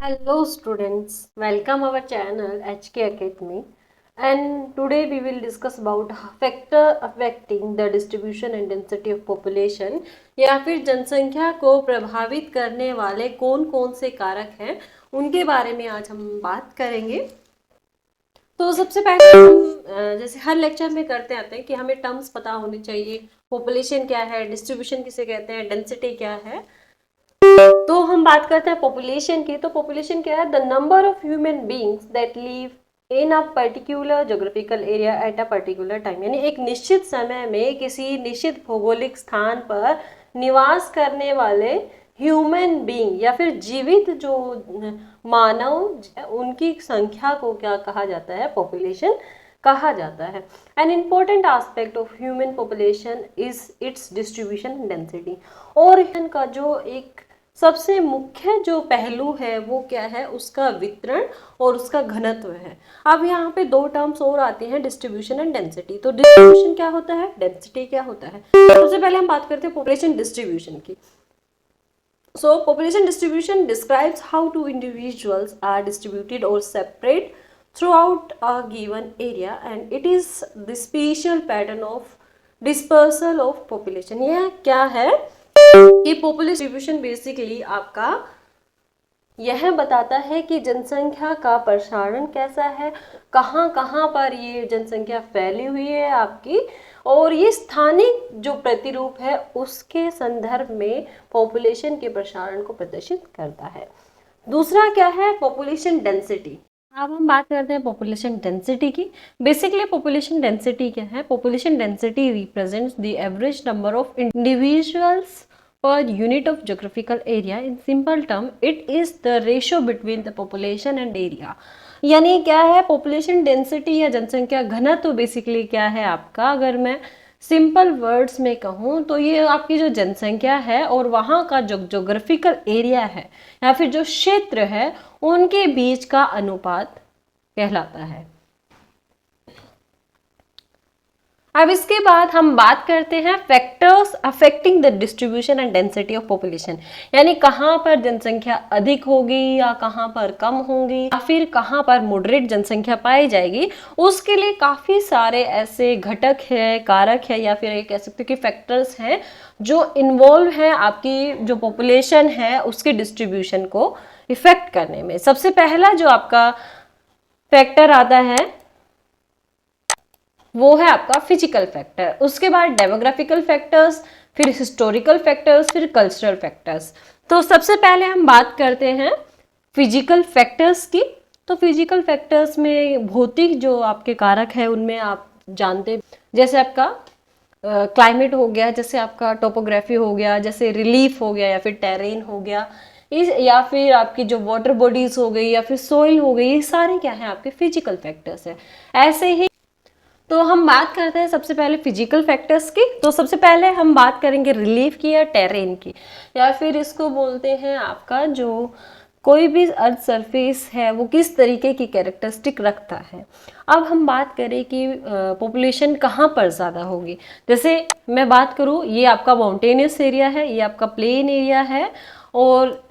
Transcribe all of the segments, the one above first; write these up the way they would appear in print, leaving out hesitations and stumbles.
Hello students, welcome our channel HK Academy, and today we will discuss about factor affecting the distribution and density of population या फिर जनसंख्या को प्रभावित करने वाले कौन कौन से कारक हैं उनके बारे में आज हम बात करेंगे। तो सबसे पहले हम जैसे हर लेक्चर में करते आते हैं कि हमें टर्म्स पता होने चाहिए। पॉपुलेशन क्या है, डिस्ट्रीब्यूशन किसे कहते हैं, डेंसिटी क्या है। तो हम बात करते हैं पॉपुलेशन की। तो पॉपुलेशन क्या है? The number of human beings that live in a particular geographical area at a particular time, यानी एक निश्चित समय में किसी निश्चित भौगोलिक स्थान पर निवास करने वाले ह्यूमन बीइंग या फिर जीवित जो मानव उनकी संख्या को क्या कहा जाता है? पॉपुलेशन कहा जाता है। An important aspect of human population is it's distribution and density. और का जो एक सबसे मुख्य जो पहलू है वो क्या है? उसका वितरण और उसका घनत्व है। अब यहाँ पे दो टर्म्स और आती हैं, डिस्ट्रीब्यूशन एंड डेंसिटी। तो डिस्ट्रीब्यूशन क्या होता है, डेंसिटी क्या होता है? सबसे पहले हम बात करते हैं पॉपुलेशन डिस्ट्रीब्यूशन की। So population distribution describes how two individuals are distributed or separate throughout a given area, and it is the spatial pattern of dispersal of population। यह क्या है कि पॉपुलेशन डिस्ट्रीब्यूशन बेसिकली आपका यह बताता है कि जनसंख्या का प्रसारण कैसा है, कहाँ कहाँ पर ये जनसंख्या फैली हुई है आपकी, और ये स्थानिक जो प्रतिरूप है उसके संदर्भ में पॉपुलेशन के प्रसारण को प्रदर्शित करता है। दूसरा क्या है? Population density. अब हम बात करते हैं पॉपुलेशन डेंसिटी की। बेसिकली पॉपुलेशन डेंसिटी क्या है? Population density represents the average number of individuals per unit of geographical area. In simple term, it is the ratio between the population and area। यानी क्या है? पॉपुलेशन डेंसिटी या जनसंख्या घनत्व तो बेसिकली क्या है आपका? अगर मैं सिंपल वर्ड्स में कहूँ तो ये आपकी जो जनसंख्या है और वहाँ का जो ज्योग्राफिकल एरिया है या फिर जो क्षेत्र है उनके बीच का अनुपात कहलाता है। अब इसके बाद हम बात करते हैं factors affecting the distribution and density of population, यानी कहाँ पर जनसंख्या अधिक होगी या कहाँ पर कम होगी या फिर कहाँ पर मॉडरेट जनसंख्या पाई जाएगी। उसके लिए काफ़ी सारे ऐसे घटक है, कारक है या फिर कह सकते हो कि फैक्टर्स हैं जो इन्वॉल्व हैं आपकी जो पॉपुलेशन है उसके डिस्ट्रीब्यूशन को इफेक्ट करने में। सबसे पहला जो आपका फैक्टर आता है वो है आपका फिजिकल फैक्टर, उसके बाद डेमोग्राफिकल फैक्टर्स, फिर हिस्टोरिकल फैक्टर्स, फिर कल्चरल फैक्टर्स। तो सबसे पहले हम बात करते हैं फिजिकल फैक्टर्स की। तो फिजिकल फैक्टर्स में भौतिक जो आपके कारक है उनमें आप जानते जैसे आपका क्लाइमेट हो गया, जैसे आपका टोपोग्राफी हो गया, जैसे रिलीफ हो गया या फिर टेरेन हो गया, या फिर आपकी जो वाटर बॉडीज हो गई या फिर सोइल हो गई, ये सारे क्या है आपके फिजिकल फैक्टर्स है। ऐसे ही तो हम बात करते हैं सबसे पहले फिजिकल फैक्टर्स की। तो सबसे पहले हम बात करेंगे रिलीफ की या टेरेन की, या फिर इसको बोलते हैं आपका जो कोई भी अर्थ सरफेस है वो किस तरीके की कैरेक्टरिस्टिक रखता है। अब हम बात करें कि पॉपुलेशन कहाँ पर ज़्यादा होगी। जैसे मैं बात करूँ, ये आपका माउंटेनियस एरिया है, ये आपका प्लेन एरिया है, और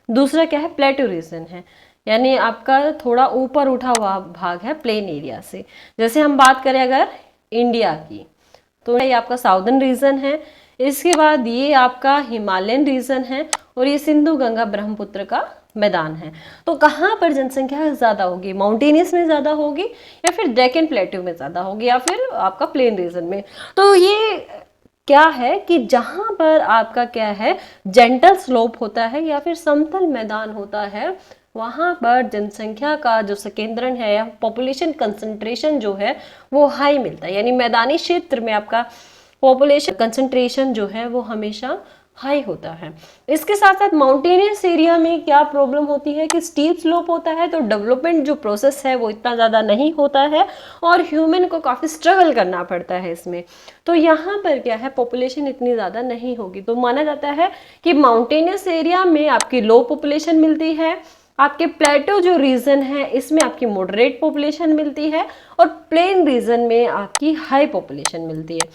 दूसरा क्या है? प्लेटू रीजन है, यानी आपका थोड़ा ऊपर उठा हुआ भाग है प्लेन एरिया से। जैसे हम बात करें अगर इंडिया की तो ये आपका साउदर्न रीजन है, इसके बाद ये आपका हिमालयन रीजन है, और ये सिंधु गंगा ब्रह्मपुत्र का मैदान है। तो कहाँ पर जनसंख्या ज़्यादा होगी? माउंटेनियस में ज़्यादा होगी या फिर डेक्कन प्लेट्यू में ज़्यादा होगी या फिर आपका प्लेन रीजन में। तो ये क्या है कि जहाँ पर आपका क्या है जेंटल स्लोप होता है या फिर समतल मैदान होता है वहाँ पर जनसंख्या का जो संकेंद्रण है या पॉपुलेशन कंसंट्रेशन जो है वो हाई मिलता है, यानी मैदानी क्षेत्र में आपका पॉपुलेशन कंसंट्रेशन जो है वो हमेशा हाई होता है। इसके साथ साथ माउंटेनियस एरिया में क्या प्रॉब्लम होती है कि स्टीप स्लोप होता है, तो डेवलपमेंट जो प्रोसेस है वो इतना ज़्यादा नहीं होता है और ह्यूमन को काफ़ी स्ट्रगल करना पड़ता है इसमें। तो यहाँ पर क्या है, पॉपुलेशन इतनी ज़्यादा नहीं होगी। तो माना जाता है कि माउंटेनियस एरिया में आपकी लो पॉपुलेशन मिलती है, आपके प्लेटो जो रीजन है इसमें आपकी मॉडरेट पॉपुलेशन मिलती है, और प्लेन रीजन में आपकी हाई पॉपुलेशन मिलती है।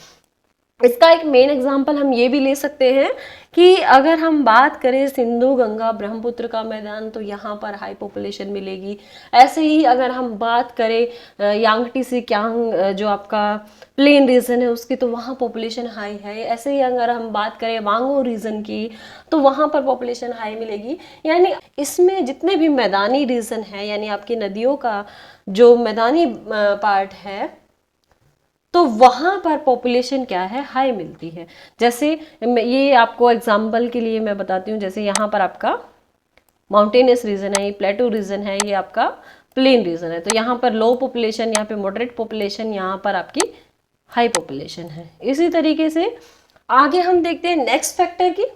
इसका एक मेन एग्जांपल हम ये भी ले सकते हैं कि अगर हम बात करें सिंधु गंगा ब्रह्मपुत्र का मैदान, तो यहाँ पर हाई पॉपुलेशन मिलेगी। ऐसे ही अगर हम बात करें यांगटी से क्यांग जो आपका प्लेन रीजन है उसकी, तो वहाँ पॉपुलेशन हाई है। ऐसे ही अगर हम बात करें वांगो रीजन की, तो वहाँ पर पॉपुलेशन हाई मिलेगी। यानी इसमें जितने भी मैदानी रीजन है, यानी आपकी नदियों का जो मैदानी पार्ट है, तो वहां पर पॉपुलेशन क्या है, हाई मिलती है। जैसे ये आपको एग्जांपल के लिए मैं बताती हूँ, जैसे यहाँ पर आपका माउंटेनियस रीजन है, ये प्लेटू रीजन है, ये आपका प्लेन रीजन है। तो यहाँ पर लो पॉपुलेशन, यहाँ पे मॉडरेट पॉपुलेशन, यहाँ पर आपकी हाई पॉपुलेशन है। इसी तरीके से आगे हम देखते हैं नेक्स्ट फैक्टर की।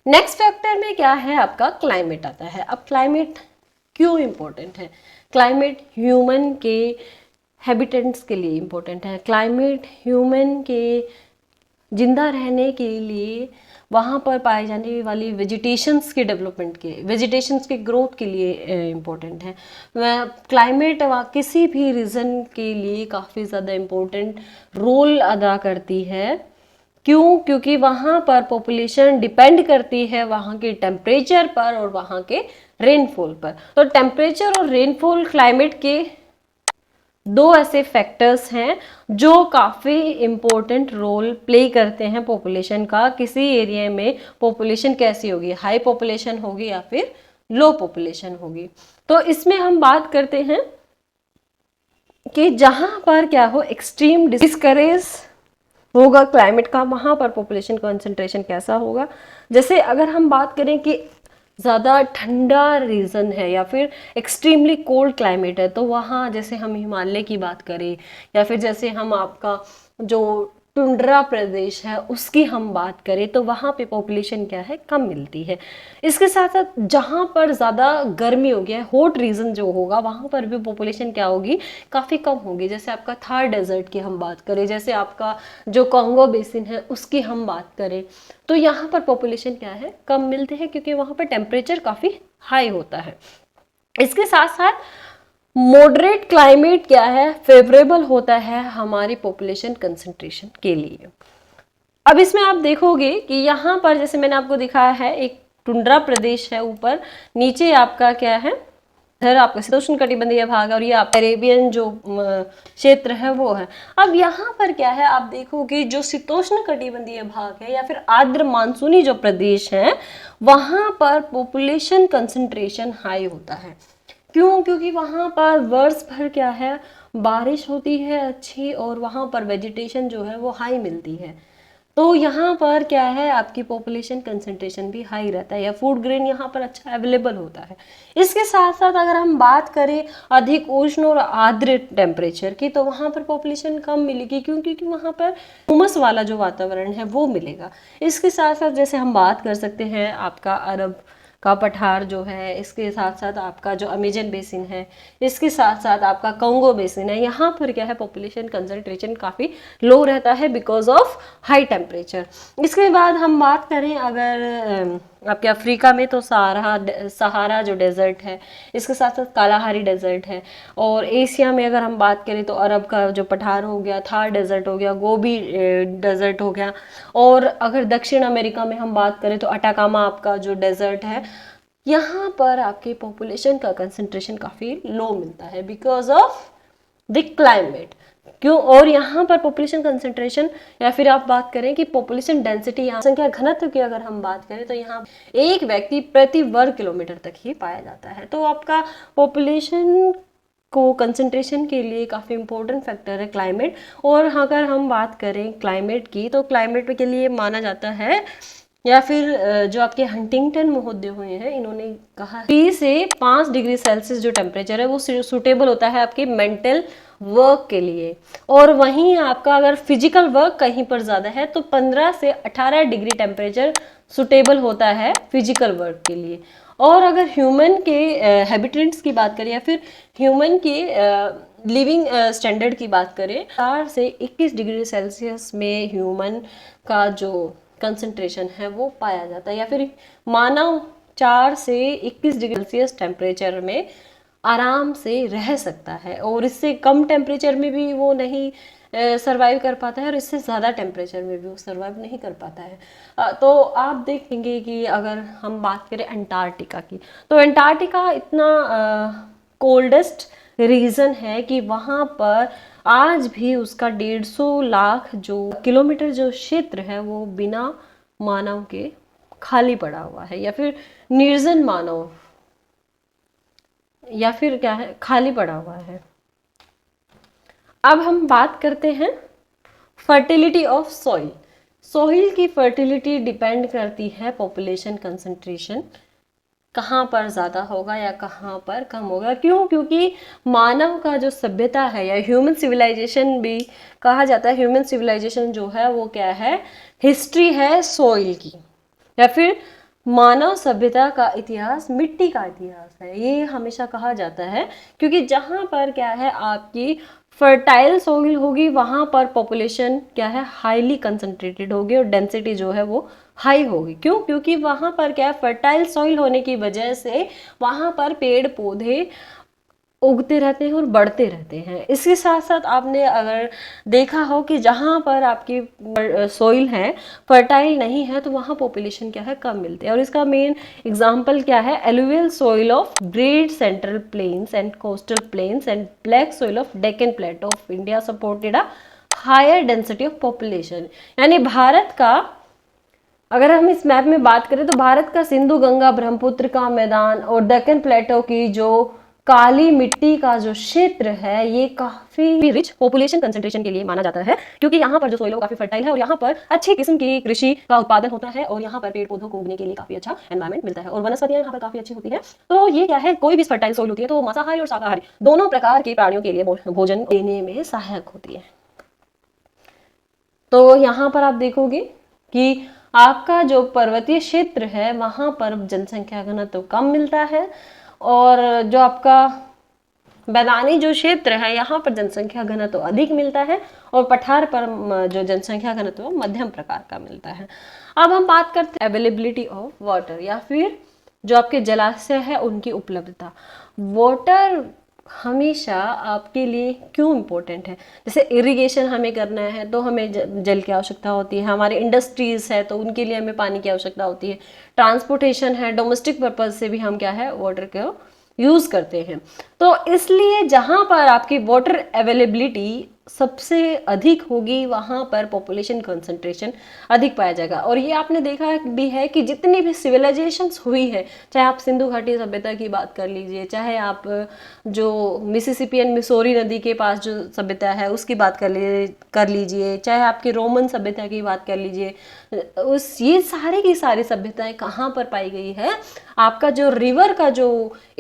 नेक्स्ट फैक्टर में क्या है, आपका क्लाइमेट आता है। अब क्लाइमेट क्यों इम्पोर्टेंट है? क्लाइमेट ह्यूमन के हैबिटेंट्स के लिए इम्पोर्टेंट है। क्लाइमेट ह्यूमन के जिंदा रहने के लिए, वहाँ पर पाए जाने वाली वेजिटेशंस के डेवलपमेंट के, वेजिटेशंस के ग्रोथ के लिए इम्पोर्टेंट है। क्लाइमेट किसी भी रीजन के लिए काफ़ी ज़्यादा इम्पोर्टेंट रोल अदा करती है। क्यों? क्योंकि वहाँ पर पॉपुलेशन डिपेंड करती है वहाँ के टेम्परेचर पर और वहाँ के रेनफॉल पर। तो टेम्परेचर और रेनफॉल क्लाइमेट के दो ऐसे फैक्टर्स हैं जो काफ़ी इम्पोर्टेंट रोल प्ले करते हैं पॉपुलेशन का। किसी एरिया में पॉपुलेशन कैसी होगी, हाई पॉपुलेशन होगी या फिर लो पॉपुलेशन होगी। तो इसमें हम बात करते हैं कि जहां पर क्या हो, एक्सट्रीम डिस्करेज होगा क्लाइमेट का, वहां पर पॉपुलेशन कंसंट्रेशन कैसा होगा। जैसे अगर हम बात करें कि ज़्यादा ठंडा रीजन है या फिर एक्सट्रीमली कोल्ड क्लाइमेट है, तो वहाँ जैसे हम हिमालय की बात करें या फिर जैसे हम आपका जो टुंड्रा प्रदेश है उसकी हम बात करें, तो वहाँ पे पॉपुलेशन क्या है, कम मिलती है। इसके साथ साथ जहाँ पर ज़्यादा गर्मी होगी, हॉट रीजन जो होगा, वहाँ पर भी पॉपुलेशन क्या होगी, काफ़ी कम होगी। जैसे आपका थार डेजर्ट की हम बात करें, जैसे आपका जो कॉन्गो बेसिन है उसकी हम बात करें, तो यहाँ पर पॉपुलेशन क्या है, कम मिलते हैं, क्योंकि वहाँ पर टेम्परेचर काफ़ी हाई होता है। इसके साथ साथ मॉडरेट क्लाइमेट क्या है, फेवरेबल होता है हमारी पॉपुलेशन कंसंट्रेशन के लिए। अब इसमें आप देखोगे कि यहाँ पर जैसे मैंने आपको दिखाया है, एक टुंड्रा प्रदेश है ऊपर, नीचे आपका क्या है, इधर आपका शीतोष्ण कटिबंधीय भाग है और ये आप अरेबियन जो क्षेत्र है वो है। अब यहाँ पर क्या है, आप देखोगे जो शीतोष्ण कटिबंधीय भाग है या फिर आर्द्र मानसूनी जो प्रदेश है, वहाँ पर पॉपुलेशन कंसंट्रेशन हाई होता है। क्यों? क्योंकि वहाँ पर वर्ष भर क्या है, बारिश होती है अच्छी, और वहाँ पर वेजिटेशन जो है वो हाई मिलती है। तो यहाँ पर क्या है, आपकी पॉपुलेशन कंसंट्रेशन भी हाई रहता है, या फूड ग्रेन यहाँ पर अच्छा अवेलेबल होता है। इसके साथ साथ अगर हम बात करें अधिक उष्ण और आर्द्र टेम्परेचर की, तो वहाँ पर पॉपुलेशन कम मिलेगी। क्यों? क्योंकि वहाँ पर उमस वाला जो वातावरण है वो मिलेगा। इसके साथ साथ जैसे हम बात कर सकते हैं आपका अरब का पठार जो है, इसके साथ साथ आपका जो अमेजन बेसिन है, इसके साथ साथ आपका कांगो बेसिन है, यहाँ पर क्या है, पॉपुलेशन कंसंट्रेशन काफ़ी लो रहता है बिकॉज ऑफ हाई टेम्परेचर। इसके बाद हम बात करें अगर आपके अफ्रीका में, तो सहारा जो डेजर्ट है, इसके साथ साथ कालाहारी डेजर्ट है। और एशिया में अगर हम बात करें तो अरब का जो पठार हो गया, थार डेजर्ट हो गया, गोबी डेजर्ट हो गया। और अगर दक्षिण अमेरिका में हम बात करें तो अटाकामा आपका जो डेजर्ट है, यहाँ पर आपकी पॉपुलेशन का कंसंट्रेशन काफ़ी लो मिलता है बिकॉज ऑफ द क्लाइमेट। क्यों? और यहाँ पर पॉपुलेशन कंसंट्रेशन, या फिर आप बात करें कि पॉपुलेशन डेंसिटी, यहाँ संख्या घनत्व की अगर हम बात करें, तो यहाँ एक व्यक्ति प्रति वर्ग किलोमीटर तक ही पाया जाता है। तो आपका पॉपुलेशन को कंसंट्रेशन के लिए काफ़ी इंपॉर्टेंट फैक्टर है क्लाइमेट। और अगर हम बात करें क्लाइमेट की, तो क्लाइमेट के लिए माना जाता है, या फिर जो आपके हंटिंगटन महोदय हुए हैं, इन्होंने कहा 3 से 5 डिग्री सेल्सियस जो टेम्परेचर है वो सूटेबल होता है आपके मेंटल वर्क के लिए। और वहीं आपका अगर फिजिकल वर्क कहीं पर ज़्यादा है, तो 15 से 18 डिग्री टेम्परेचर सुटेबल होता है फिजिकल वर्क के लिए। और अगर ह्यूमन के हैबिटेंट्स की बात करें या फिर ह्यूमन के लिविंग स्टैंडर्ड की बात करें, 4 से 21 डिग्री सेल्सियस में ह्यूमन का जो कंसंट्रेशन है वो पाया जाता है, या फिर मानव 4 से 21 डिग्री सेल्सियस टेम्परेचर में आराम से रह सकता है। और इससे कम टेम्परेचर में भी वो नहीं सर्वाइव कर पाता है और इससे ज़्यादा टेम्परेचर में भी वो सर्वाइव नहीं कर पाता है। तो आप देखेंगे कि अगर हम बात करें अंटार्कटिका की, तो अंटार्कटिका इतना कोल्डेस्ट रीजन है कि वहाँ पर आज भी उसका 150 लाख जो किलोमीटर जो क्षेत्र है वो बिना मानव के खाली पड़ा हुआ है, या फिर निर्जन मानव, या फिर क्या है, खाली पड़ा हुआ है। अब हम बात करते हैं फर्टिलिटी ऑफ सॉइल। सॉइल की फर्टिलिटी डिपेंड करती है पॉपुलेशन कंसंट्रेशन, कहाँ पर ज़्यादा होगा या कहाँ पर कम होगा। क्यों? क्योंकि मानव का जो सभ्यता है या ह्यूमन सिविलाइजेशन भी कहा जाता है, ह्यूमन सिविलाइजेशन जो है वो क्या है, हिस्ट्री है सॉइल की, या फिर मानव सभ्यता का इतिहास मिट्टी का इतिहास है, ये हमेशा कहा जाता है। क्योंकि जहाँ पर क्या है आपकी फर्टाइल सॉइल होगी वहाँ पर पॉपुलेशन क्या है, हाईली कंसंट्रेटेड होगी और डेंसिटी जो है वो हाई होगी। क्यों? क्योंकि वहाँ पर क्या है, फर्टाइल सॉइल होने की वजह से वहाँ पर पेड़ पौधे उगते रहते हैं और बढ़ते रहते हैं। इसके साथ साथ आपने अगर देखा हो कि जहाँ पर आपकी सोइल है फर्टाइल नहीं है तो वहाँ पॉपुलेशन क्या है, कम मिलती है। और इसका मेन एग्जांपल क्या है, alluvial soil of great central plains and coastal plains and black soil of Deccan plateau of India supported a higher density of population. यानी भारत का, अगर हम इस मैप में बात करें तो भारत का सिंधु गंगा ब्रह्मपुत्र का मैदान और डेक्कन प्लेटो की जो काली मिट्टी का जो क्षेत्र है ये काफी रिच पॉपुलेशन कंसंट्रेशन के लिए माना जाता है। क्योंकि यहाँ पर जो सोइल है वो काफी फर्टाइल है और यहाँ पर अच्छी किस्म की कृषि का उत्पादन होता है और यहाँ पर पेड़ पौधों को उगने के लिए काफी अच्छा एनवायरमेंट मिलता है और वनस्पतियां यहाँ पर काफी अच्छी होती है। तो ये क्या है, कोई भी फर्टाइल सोइल होती है तो मांसाहारी और शाकाहारी दोनों प्रकार के प्राणियों के लिए भोजन देने में सहायक होती है। तो यहाँ पर आप देखोगे कि आपका जो पर्वतीय क्षेत्र है वहां पर जनसंख्या घनत्व तो कम मिलता है और जो आपका मैदानी जो क्षेत्र है यहाँ पर जनसंख्या घनत्व तो अधिक मिलता है और पठार पर जो जनसंख्या घनत्व मध्यम प्रकार का मिलता है। अब हम बात करते हैं अवेलेबिलिटी ऑफ वाटर, या फिर जो आपके जलाशय है उनकी उपलब्धता। वाटर हमेशा आपके लिए क्यों इम्पोर्टेंट है, जैसे इरिगेशन हमें करना है तो हमें जल की आवश्यकता होती है, हमारे इंडस्ट्रीज है तो उनके लिए हमें पानी की आवश्यकता होती है, ट्रांसपोर्टेशन है, डोमेस्टिक पर्पज से भी हम क्या है वाटर को यूज करते हैं। तो इसलिए जहां पर आपकी वाटर अवेलेबिलिटी सबसे अधिक होगी वहां पर पॉपुलेशन कंसंट्रेशन अधिक पाया जाएगा। और ये आपने देखा भी है कि जितनी भी सिविलाइजेशंस हुई है, चाहे आप सिंधु घाटी सभ्यता की बात कर लीजिए, चाहे आप जो मिसिसिपी एंड मिसौरी नदी के पास जो सभ्यता है उसकी बात कर लीजिए, चाहे आपकी रोमन सभ्यता की बात कर लीजिए, ये सारी की सारी सभ्यताएं कहाँ पर पाई गई है, आपका जो रिवर का जो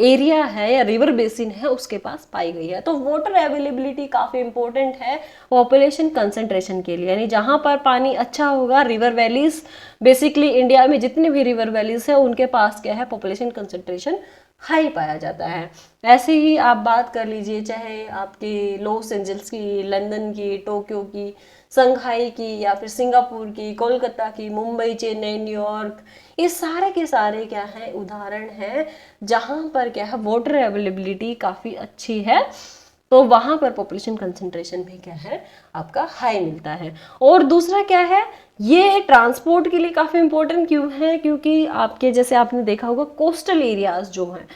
एरिया है या रिवर बेसिन है उसके पास पाई गई है। तो वाटर अवेलेबिलिटी काफी इंपॉर्टेंट है पॉपुलेशन कंसंट्रेशन के लिए। यानी जहां पर पानी अच्छा होगा, रिवर वैलीज, बेसिकली इंडिया में जितने भी रिवर वैलीज है उनके पास क्या है, पॉपुलेशन कंसंट्रेशन हाई पाया जाता है। ऐसे ही आप बात कर लीजिए, चाहे आपके लॉस एंजल्स की, लंदन की, टोक्यो की, संघाई की, या फिर सिंगापुर की, कोलकाता की, मुंबई, चेन्नई, न्यूयॉर्क, ये सारे के सारे क्या है, उदाहरण है जहां पर क्या है वाटर अवेलेबिलिटी काफी अच्छी है, तो वहां पर पॉपुलेशन कंसंट्रेशन भी क्या है आपका हाई मिलता है। और दूसरा क्या है, ये ट्रांसपोर्ट के लिए काफी इंपॉर्टेंट क्यों है, क्योंकि आपके जैसे आपने देखा होगा कोस्टल एरियाज जो हैं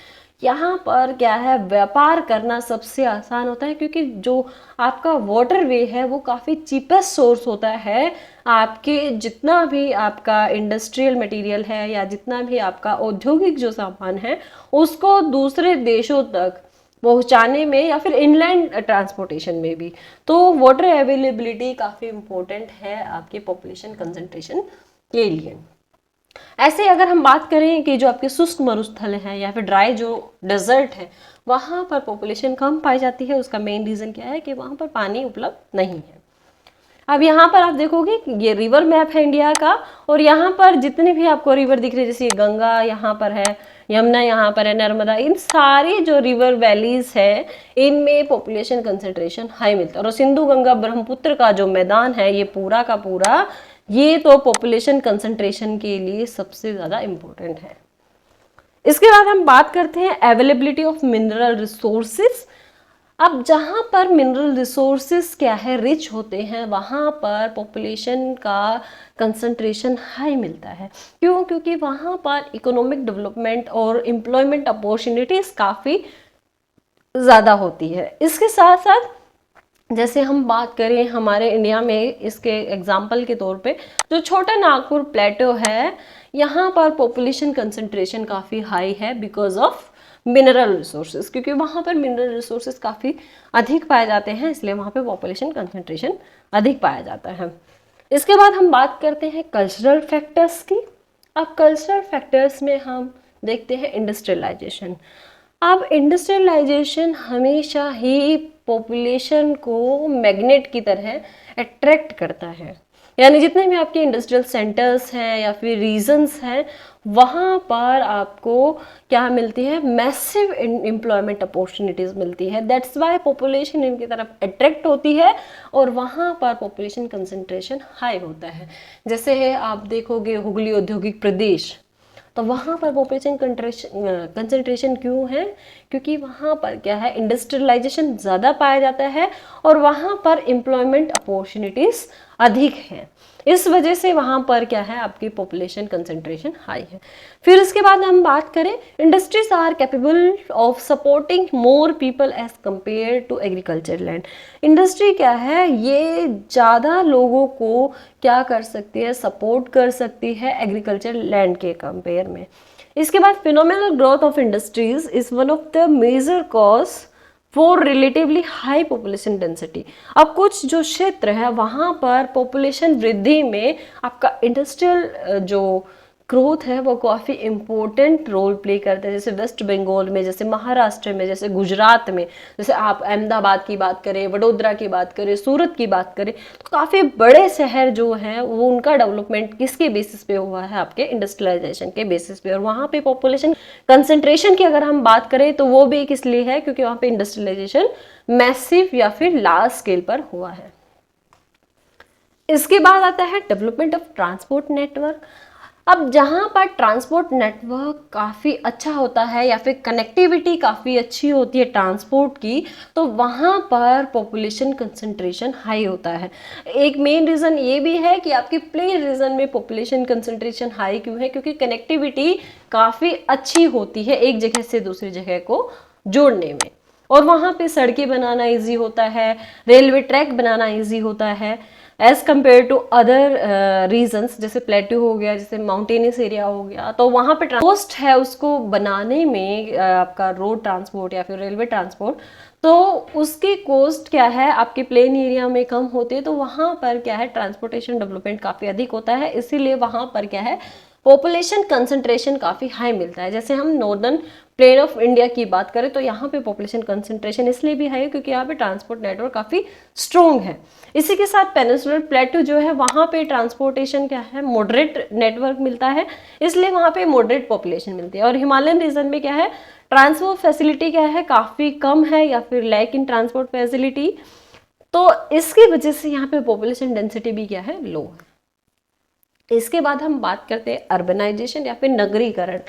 यहाँ पर क्या है व्यापार करना सबसे आसान होता है, क्योंकि जो आपका वाटर वे है वो काफ़ी चीपेस्ट सोर्स होता है। आपके जितना भी आपका इंडस्ट्रियल मटेरियल है या जितना भी आपका औद्योगिक जो सामान है उसको दूसरे देशों तक पहुंचाने में या फिर इनलैंड ट्रांसपोर्टेशन में भी, तो वाटर अवेलेबिलिटी काफ़ी इम्पोर्टेंट है आपके पॉपुलेशन कंसंट्रेशन के लिए। ऐसे अगर हम बात करें कि जो आपके शुष्क मरुस्थल है या फिर ड्राई जो डेजर्ट है वहां पर पॉपुलेशन कम पाई जाती है, उसका मेन रीजन क्या है कि वहां पर पानी उपलब्ध नहीं है। अब यहाँ पर आप देखोगे ये रिवर मैप है इंडिया का, और यहाँ पर जितने भी आपको रिवर दिख रहे हैं, जैसे गंगा यहाँ पर है, यमुना यहाँ पर है, नर्मदा, इन सारी जो रिवर वैलीज है इनमें पॉपुलेशन कंसंट्रेशन हाई मिलता है। और सिंधु गंगा ब्रह्मपुत्र का जो मैदान है ये पूरा का पूरा ये तो पॉपुलेशन कंसंट्रेशन के लिए सबसे ज्यादा इंपॉर्टेंट है। इसके बाद हम बात करते हैं अवेलेबिलिटी ऑफ मिनरल रिसोर्सेज। अब जहाँ पर मिनरल रिसोर्सेस क्या है रिच होते हैं, वहाँ पर पॉपुलेशन का कंसंट्रेशन हाई मिलता है। क्यों? क्योंकि वहाँ पर इकोनॉमिक डेवलपमेंट और एम्प्लॉयमेंट अपॉर्चुनिटीज़ काफ़ी ज़्यादा होती है। इसके साथ साथ जैसे हम बात करें हमारे इंडिया में, इसके एग्जाम्पल के तौर पे जो छोटा नागपुर प्लेटो है, यहाँ पर पॉपुलेशन कंसंट्रेशन काफ़ी हाई है बिकॉज ऑफ मिनरल रिसोर्सेज, क्योंकि वहाँ पर मिनरल रिसोर्सेज काफ़ी अधिक पाए जाते हैं, इसलिए वहाँ पे पॉपुलेशन कंसंट्रेशन अधिक पाया जाता है। इसके बाद हम बात करते हैं कल्चरल फैक्टर्स की। अब कल्चरल फैक्टर्स में हम देखते हैं इंडस्ट्रियलाइजेशन। अब इंडस्ट्रियलाइजेशन हमेशा ही पॉपुलेशन को मैग्नेट की तरह अट्रैक्ट करता है, यानी जितने भी आपके इंडस्ट्रियल सेंटर्स हैं या फिर रीजन्स हैं, वहाँ पर आपको क्या मिलती है, मैसिव एम्प्लॉयमेंट अपॉर्चुनिटीज़ मिलती है। दैट्स वाई पॉपुलेशन इनकी तरफ अट्रैक्ट होती है और वहाँ पर पॉपुलेशन कंसंट्रेशन हाई होता है। जैसे है आप देखोगे हुगली औद्योगिक प्रदेश, तो वहाँ पर पॉपुलेशन कंसंट्रेशन क्यों है? क्योंकि वहाँ पर क्या है, इंडस्ट्रियलाइजेशन ज़्यादा पाया जाता है और वहाँ पर एम्प्लॉयमेंट अपॉर्चुनिटीज़ अधिक हैं। इस वजह से वहाँ पर क्या है, आपकी पॉपुलेशन कंसंट्रेशन हाई है। फिर इसके बाद हम बात करें, industries are capable of supporting more people as compare to agriculture land. Industry क्या है, ये ज़्यादा लोगों को क्या कर सकती है, सपोर्ट कर सकती है एग्रीकल्चर लैंड के कंपेयर में। इसके बाद phenomenal growth of industries is one of the major cause for relatively high population density. अब कुछ जो क्षेत्र है वहाँ पर पॉपुलेशन वृद्धि में आपका इंडस्ट्रियल जो ग्रोथ है वो काफ़ी इम्पोर्टेंट रोल प्ले करता है। जैसे वेस्ट बंगाल में, जैसे महाराष्ट्र में, जैसे गुजरात में, जैसे आप अहमदाबाद की बात करें, वडोदरा की बात करें, सूरत की बात करें, तो काफ़ी बड़े शहर जो हैं वो उनका डेवलपमेंट किसके बेसिस पे हुआ है, आपके इंडस्ट्रियलाइजेशन के बेसिस पे। और वहाँ पे पॉपुलेशन कंसंट्रेशन की अगर हम बात करें तो वो भी किस लिए है, क्योंकि वहाँ पे इंडस्ट्रियलाइजेशन मैसिव या फिर लार्ज स्केल पर हुआ है। इसके बाद आता है डेवलपमेंट ऑफ ट्रांसपोर्ट नेटवर्क। अब जहाँ पर ट्रांसपोर्ट नेटवर्क काफ़ी अच्छा होता है या फिर कनेक्टिविटी काफ़ी अच्छी होती है ट्रांसपोर्ट की, तो वहाँ पर पॉपुलेशन कंसंट्रेशन हाई होता है। एक मेन रीज़न ये भी है कि आपके प्लेन रीजन में पॉपुलेशन कंसंट्रेशन हाई क्यों है, क्योंकि कनेक्टिविटी काफ़ी अच्छी होती है एक जगह से दूसरी जगह को जोड़ने में, और वहाँ पे सड़कें बनाना ईजी होता है, रेलवे ट्रैक बनाना ईजी होता है as compare to other regions, जैसे प्लेट्यू हो गया, जैसे माउंटेनियस एरिया हो गया, तो वहाँ पे कॉस्ट है उसको बनाने में आपका रोड ट्रांसपोर्ट या फिर रेलवे ट्रांसपोर्ट, तो उसकी कॉस्ट क्या है आपके प्लेन एरिया में कम होती है, तो वहाँ पर क्या है ट्रांसपोर्टेशन डेवलपमेंट काफ़ी अधिक होता है, इसीलिए वहाँ पर क्या है पॉपुलेशन कंसंट्रेशन काफ़ी हाई मिलता है। जैसे हम नॉर्दर्न प्लेन ऑफ इंडिया की बात करें तो यहाँ पे पॉपुलेशन कंसंट्रेशन इसलिए भी हाई है क्योंकि यहाँ पे ट्रांसपोर्ट नेटवर्क काफ़ी स्ट्रॉन्ग है। इसी के साथ पेनिनसुलर प्लेटू जो है वहाँ पे ट्रांसपोर्टेशन क्या है, मॉडरेट नेटवर्क मिलता है, इसलिए वहाँ पे मॉडरेट पॉपुलेशन मिलती है। और हिमालयन रीजन में क्या है, ट्रांसपोर्ट फैसिलिटी क्या है, काफ़ी कम है या फिर लैक इन ट्रांसपोर्ट फैसिलिटी, तो इसकी वजह से यहाँ पे पॉपुलेशन डेंसिटी भी क्या है, लो है। इसके बाद हम बात करते हैं अर्बनाइजेशन या फिर नगरीकरण।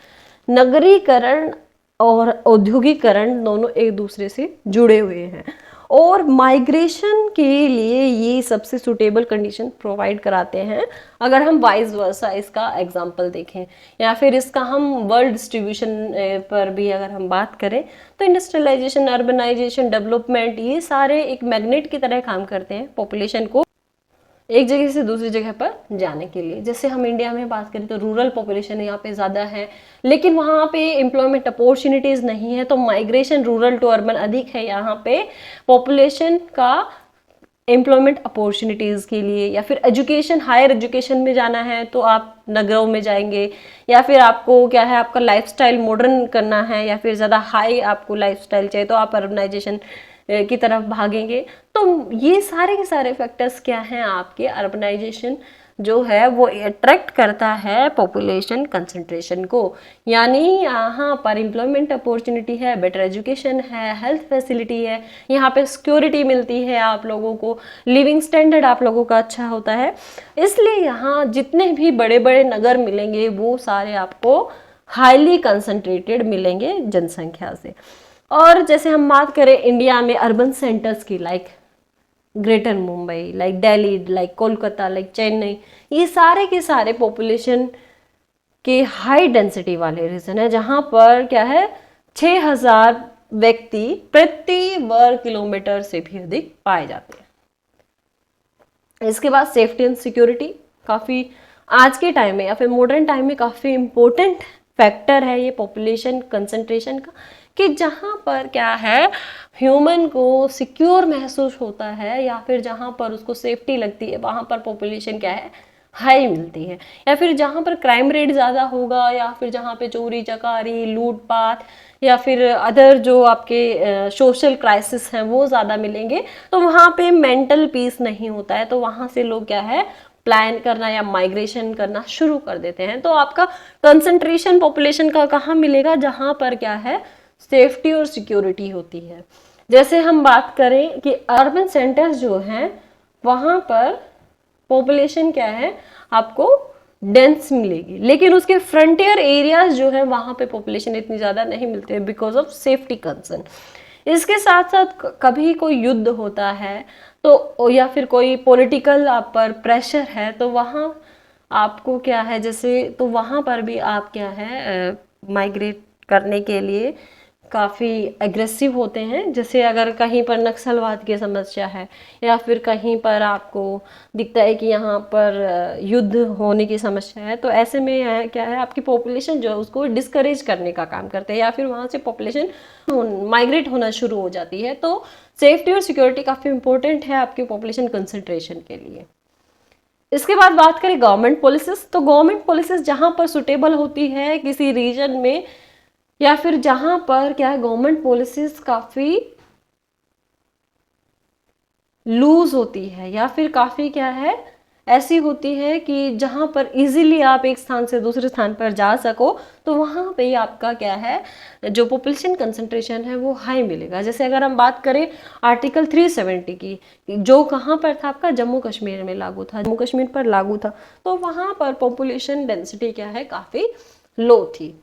नगरीकरण और औद्योगिकरण दोनों एक दूसरे से जुड़े हुए हैं और माइग्रेशन के लिए ये सबसे सुटेबल कंडीशन प्रोवाइड कराते हैं। अगर हम वाइस वर्सा इसका एग्जांपल देखें या फिर इसका हम वर्ल्ड डिस्ट्रीब्यूशन पर भी अगर हम बात करें तो इंडस्ट्रियलाइजेशन, अर्बनाइजेशन, डेवलपमेंट, ये सारे एक मैग्नेट की तरह काम करते हैं पॉपुलेशन को एक जगह से दूसरी जगह पर जाने के लिए। जैसे हम इंडिया में बात करें तो रूरल पॉपुलेशन यहाँ पे ज़्यादा है, लेकिन वहाँ पे एम्प्लॉयमेंट अपॉर्चुनिटीज़ नहीं है, तो माइग्रेशन रूरल टू अर्बन अधिक है यहाँ पे पॉपुलेशन का एम्प्लॉयमेंट अपॉर्चुनिटीज़ के लिए। या फिर एजुकेशन, हायर एजुकेशन में जाना है तो आप नगरों में जाएंगे, या फिर आपको क्या है आपका लाइफस्टाइल मॉडर्न करना है या फिर ज़्यादा हाई आपको लाइफस्टाइल चाहिए तो आप अर्बनाइजेशन की तरफ भागेंगे। तो ये सारे के सारे फैक्टर्स क्या हैं, आपके अर्बनाइजेशन जो है वो अट्रैक्ट करता है पॉपुलेशन कंसंट्रेशन को। यानी यहाँ पर एम्प्लॉयमेंट अपॉर्चुनिटी है, बेटर एजुकेशन है, हेल्थ फैसिलिटी है, यहाँ पे सिक्योरिटी मिलती है आप लोगों को, लिविंग स्टैंडर्ड आप लोगों का अच्छा होता है, इसलिए यहाँ जितने भी बड़े बड़े नगर मिलेंगे वो सारे आपको हाईली कंसंट्रेटेड मिलेंगे जनसंख्या से। और जैसे हम बात करें इंडिया में अर्बन सेंटर्स की, like greater Mumbai, like Delhi, like Kolkata, like Chennai, ये सारे के सारे पॉपुलेशन के हाई डेंसिटी वाले रीजन है, जहां पर क्या है 6000 व्यक्ति प्रति वर्ग किलोमीटर से भी अधिक पाए जाते हैं। इसके बाद सेफ्टी एंड सिक्योरिटी काफ़ी आज के टाइम में या फिर मॉडर्न टाइम में काफ़ी इम्पोर्टेंट फैक्टर है ये पॉपुलेशन कंसंट्रेशन का, कि जहाँ पर क्या है ह्यूमन को सिक्योर महसूस होता है या फिर जहाँ पर उसको सेफ्टी लगती है वहाँ पर पॉपुलेशन क्या है हाई मिलती है, या फिर जहाँ पर क्राइम रेट ज़्यादा होगा, या फिर जहाँ पे चोरी चकारी लूटपाट या फिर अदर जो आपके सोशल क्राइसिस हैं वो ज़्यादा मिलेंगे, तो वहाँ पे मेंटल पीस नहीं होता है, तो वहाँ से लोग क्या है प्लान करना या माइग्रेशन करना शुरू कर देते हैं। तो आपका कंसंट्रेशन पॉपुलेशन का कहाँ मिलेगा, जहाँ पर क्या है सेफ्टी और सिक्योरिटी होती है। जैसे हम बात करें कि अर्बन सेंटर्स जो हैं वहाँ पर पॉपुलेशन क्या है आपको डेंस मिलेगी, लेकिन उसके फ्रंटियर एरियाज जो है वहाँ पे पॉपुलेशन इतनी ज़्यादा नहीं मिलते हैं बिकॉज ऑफ सेफ्टी कंसर्न। इसके साथ साथ कभी कोई युद्ध होता है तो या फिर कोई पॉलिटिकल आप पर प्रेशर है तो वहाँ आपको क्या है जैसे, तो वहाँ पर भी आप क्या है माइग्रेट करने के लिए काफ़ी एग्रेसिव होते हैं। जैसे अगर कहीं पर नक्सलवाद की समस्या है या फिर कहीं पर आपको दिखता है कि यहाँ पर युद्ध होने की समस्या है, तो ऐसे में क्या है आपकी पॉपुलेशन जो है उसको डिस्करेज करने का काम करते हैं या फिर वहाँ से पॉपुलेशन माइग्रेट होना शुरू हो जाती है। तो सेफ्टी और सिक्योरिटी काफ़ी इंपॉर्टेंट है आपके पॉपुलेशन कंसंट्रेशन के लिए। इसके बाद बात करें गवर्नमेंट पॉलिसीज, तो गवर्नमेंट पॉलिसीज जहाँ पर सुटेबल होती है किसी रीजन में या फिर जहां पर क्या है गवर्नमेंट पॉलिसीज काफी लूज होती है या फिर काफी क्या है ऐसी होती है कि जहां पर इजीली आप एक स्थान से दूसरे स्थान पर जा सको, तो वहां पे आपका क्या है जो पॉपुलेशन कंसंट्रेशन है वो हाई मिलेगा। जैसे अगर हम बात करें आर्टिकल 370 की, जो कहाँ पर था आपका जम्मू कश्मीर में लागू था, जम्मू कश्मीर पर लागू था, तो वहां पर पॉपुलेशन डेंसिटी क्या है काफी लो थी।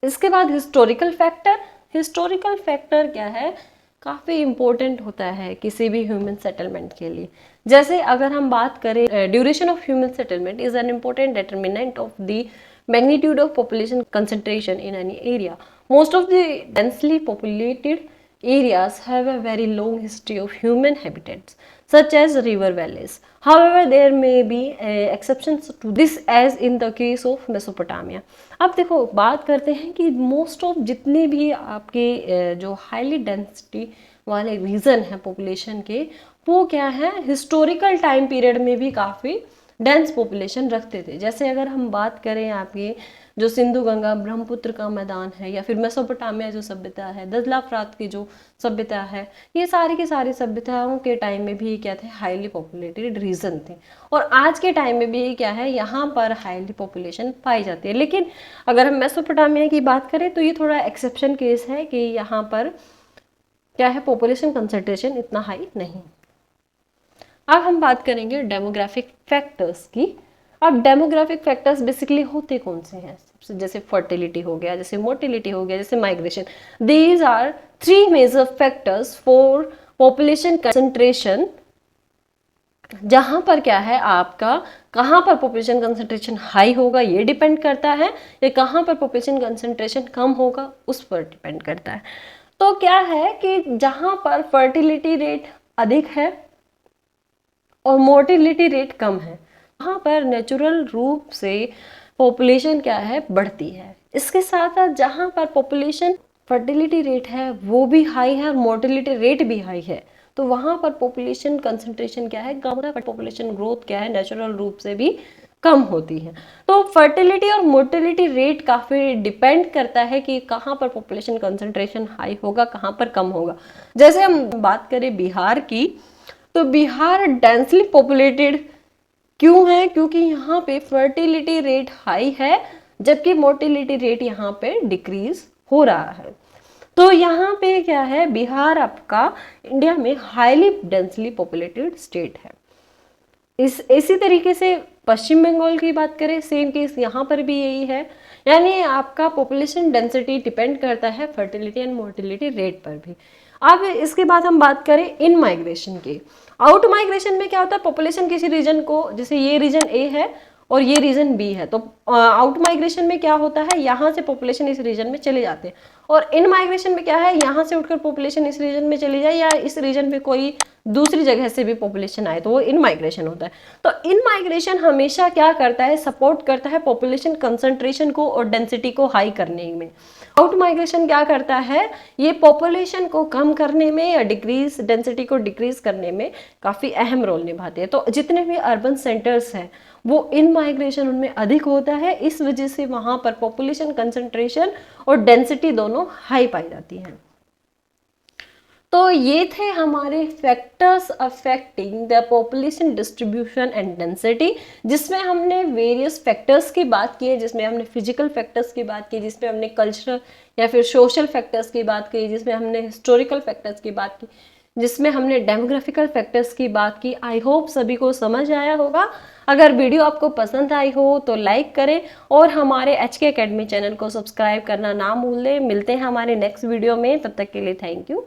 इसके बाद हिस्टोरिकल फैक्टर, हिस्टोरिकल फैक्टर क्या है काफ़ी इम्पोर्टेंट होता है किसी भी ह्यूमन सेटलमेंट के लिए। जैसे अगर हम बात करें duration of human settlement is an important determinant of the magnitude of population concentration in any area. Most of the densely populated areas have a very long history of human habitats such as river valleys. However, there may be exceptions to this as in the case of Mesopotamia. अब देखो बात करते हैं कि most of जितने भी आपके जो हाईली डेंसिटी वाले रीजन है पॉपुलेशन के, वो क्या है हिस्टोरिकल टाइम पीरियड में भी काफ़ी डेंस पॉपुलेशन रखते थे। जैसे अगर हम बात करें आपके जो सिंधु गंगा ब्रह्मपुत्र का मैदान है या फिर मेसोपोटामिया जो सभ्यता है, दजला फ्रात की जो सभ्यता है, ये सारी की सारी सभ्यताओं के टाइम में भी क्या थे हाईली पॉपुलेटेड रीजन थे, और आज के टाइम में भी क्या है यहाँ पर हाईली पॉपुलेशन पाई जाती है। लेकिन अगर हम मेसोपोटामिया की बात करें तो ये थोड़ा एक्सेप्शन केस है कि यहाँ पर क्या है पॉपुलेशन कंसंट्रेशन इतना हाई नहीं। अब हम बात करेंगे डेमोग्राफिक फैक्टर्स की। अब डेमोग्राफिक फैक्टर्स बेसिकली होते कौन से हैं, जैसे फर्टिलिटी हो गया, जैसे मोर्टिलिटी हो गया, जैसे migration. These are 3 major factors for population concentration, जहां पर क्या है आपका कहाँ पर पॉपुलेशन कंसंट्रेशन हाई होगा ये डिपेंड करता है, या कहाँ पर पॉपुलेशन कंसंट्रेशन कम होगा उस पर डिपेंड करता है। तो क्या है कि जहां पर फर्टिलिटी रेट अधिक है और मोर्टिलिटी रेट कम है, वहाँ पर नेचुरल रूप से पॉपुलेशन क्या है बढ़ती है। इसके साथ साथ जहाँ पर पॉपुलेशन फर्टिलिटी रेट है वो भी हाई है और मोर्टिलिटी रेट भी हाई है, तो वहाँ पर पॉपुलेशन कंसंट्रेशन क्या है कम होता है, पॉपुलेशन ग्रोथ क्या है नेचुरल रूप से भी कम होती है। तो फर्टिलिटी और मोर्टिलिटी रेट काफ़ी डिपेंड करता है कि कहाँ पर पॉपुलेशन कंसंट्रेशन हाई होगा कहाँ पर कम होगा। जैसे हम बात करें बिहार की, तो बिहार डेंसली पॉपुलेटेड क्यों है, क्योंकि यहाँ पे फर्टिलिटी रेट हाई है जबकि मोर्टिलिटी रेट यहाँ पे डिक्रीज हो रहा है। तो यहाँ पे क्या है बिहार आपका इंडिया में हाईली डेंसली पॉपुलेटेड स्टेट है। इसी तरीके से पश्चिम बंगाल की बात करें सेम केस यहाँ पर भी यही है, यानी आपका पॉपुलेशन डेंसिटी डिपेंड करता है फर्टिलिटी एंड मोर्टिलिटी रेट पर भी। अब इसके बाद हम बात करें इन माइग्रेशन की। आउट माइग्रेशन में क्या होता है, पॉपुलेशन किसी रीजन को, जैसे ये रीजन ए है और ये रीजन बी है, तो आउट माइग्रेशन में क्या होता है, यहाँ से पॉपुलेशन इस रीजन में चले जाते हैं। और इन माइग्रेशन में क्या है, यहाँ से उठकर पॉपुलेशन इस रीजन में चली जाए या इस रीजन में कोई दूसरी जगह से भी पॉपुलेशन आए, तो वो इन माइग्रेशन होता है। तो इन माइग्रेशन हमेशा क्या करता है, सपोर्ट करता है पॉपुलेशन कंसंट्रेशन को और डेंसिटी को हाई करने में। आउट माइग्रेशन क्या करता है, ये पॉपुलेशन को कम करने में या डिक्रीज डेंसिटी को डिक्रीज करने में काफ़ी अहम रोल निभाते हैं। तो जितने भी अर्बन सेंटर्स हैं वो इन माइग्रेशन उनमें अधिक होता है, इस वजह से वहाँ पर पॉपुलेशन कंसंट्रेशन और डेंसिटी दोनों हाई पाई जाती हैं। तो ये थे हमारे factors affecting the population distribution and density, जिसमें हमने वेरियस फैक्टर्स की बात की है, जिसमें हमने फिजिकल फैक्टर्स की बात की, जिसमें हमने कल्चरल या फिर सोशल फैक्टर्स की बात की, जिसमें हमने हिस्टोरिकल फैक्टर्स की बात की, जिसमें हमने डेमोग्राफिकल फैक्टर्स की बात की। आई होप सभी को समझ आया होगा। अगर वीडियो आपको पसंद आई हो तो लाइक करें और हमारे HK अकेडमी चैनल को सब्सक्राइब करना ना भूलें। मिलते हैं हमारे नेक्स्ट वीडियो में, तब तक के लिए थैंक यू।